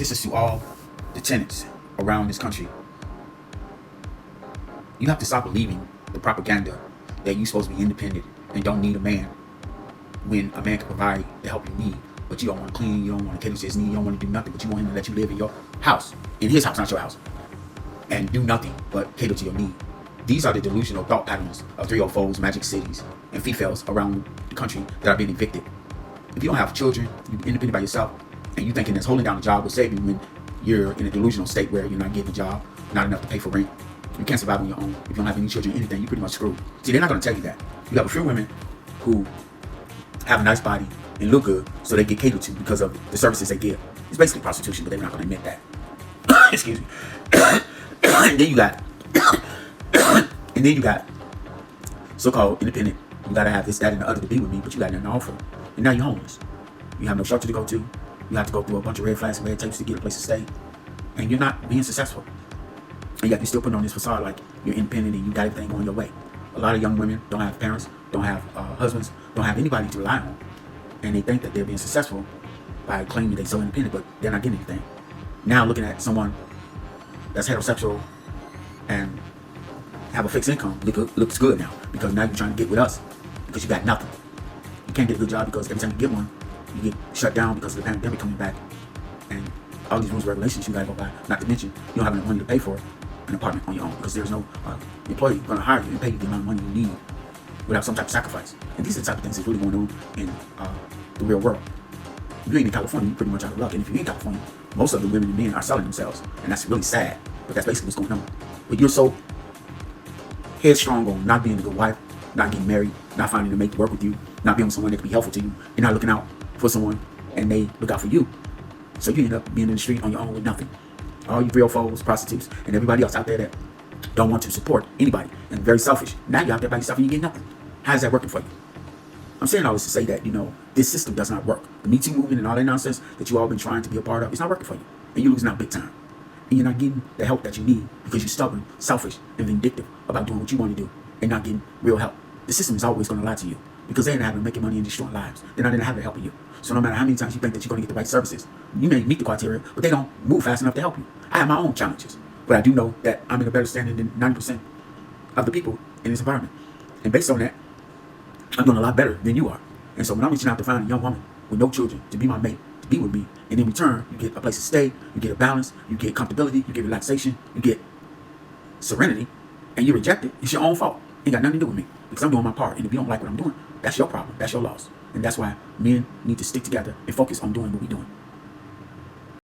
This is to all the tenants around this country. You have to stop believing the propaganda that you're supposed to be independent and don't need a man, when a man can provide the help you need. But you don't want to clean, you don't want to cater to his need, you don't want to do nothing, but you want him to let you live in your house, in his house, not your house, and do nothing but cater to your need. These are the delusional thought patterns of 304s, magic cities, and females around the country that are being evicted. If you don't have children, you're independent by yourself, and you thinking that holding down a job will save you when you're in a delusional state where you're not getting a job, not enough to pay for rent. You can't survive on your own. If you don't have any children, anything, you're pretty much screwed. See, they're not going to tell you that. You have a few women who have a nice body and look good, so they get catered to because of the services they give. It's basically prostitution, but they're not going to admit that. Excuse me. And then you got so-called independent. You got to have this, that, and the other to be with me, but you got nothing to offer. And now you're homeless. You have no shelter to go to. You have to go through a bunch of red flags and red tapes to get a place to stay. And you're not being successful. And yet you're still putting on this facade like you're independent and you got everything going your way. A lot of young women don't have parents, don't have husbands, don't have anybody to rely on. And they think that they're being successful by claiming they're so independent, but they're not getting anything. Now looking at someone that's heterosexual and have a fixed income looks good now, because now you're trying to get with us because you got nothing. You can't get a good job because every time you get one, you get shut down because of the pandemic coming back. And all these rules and regulations you gotta go by. Not to mention, you don't have enough money to pay for an apartment on your own because there's no employee going to hire you and pay you the amount of money you need without some type of sacrifice. And these are the type of things that's really going on in the real world. If you ain't in California, you're pretty much out of luck. And if you're in California, most of the women and men are selling themselves. And that's really sad. But that's basically what's going on. But you're so headstrong on not being a good wife, not getting married, not finding a mate to work with you, not being with someone that can be helpful to you. You're not looking out for someone and they look out for you. So you end up being in the street on your own with nothing. All you real foes, prostitutes, and everybody else out there that don't want to support anybody and very selfish. Now you're out there by yourself and you get nothing. How's that working for you? I'm saying all this to say that, this system does not work. The Me Too movement and all that nonsense that you all been trying to be a part of, it's not working for you. And you're losing out big time. And you're not getting the help that you need because you're stubborn, selfish, and vindictive about doing what you want to do and not getting real help. The system is always going to lie to you because they're not having making money and destroying lives. They're not going to have it helping you. So no matter how many times you think that you're going to get the right services, you may meet the criteria, but they don't move fast enough to help you. I have my own challenges, but I do know that I'm in a better standing than 90% of the people in this environment. And based on that, I'm doing a lot better than you are. And so when I'm reaching out to find a young woman with no children to be my mate, to be with me, and in return, you get a place to stay, you get a balance, you get comfortability, you get relaxation, you get serenity, and you reject it, it's your own fault. Ain't got nothing to do with me because I'm doing my part. And if you don't like what I'm doing, that's your problem. That's your loss. And that's why men need to stick together and focus on doing what we're doing.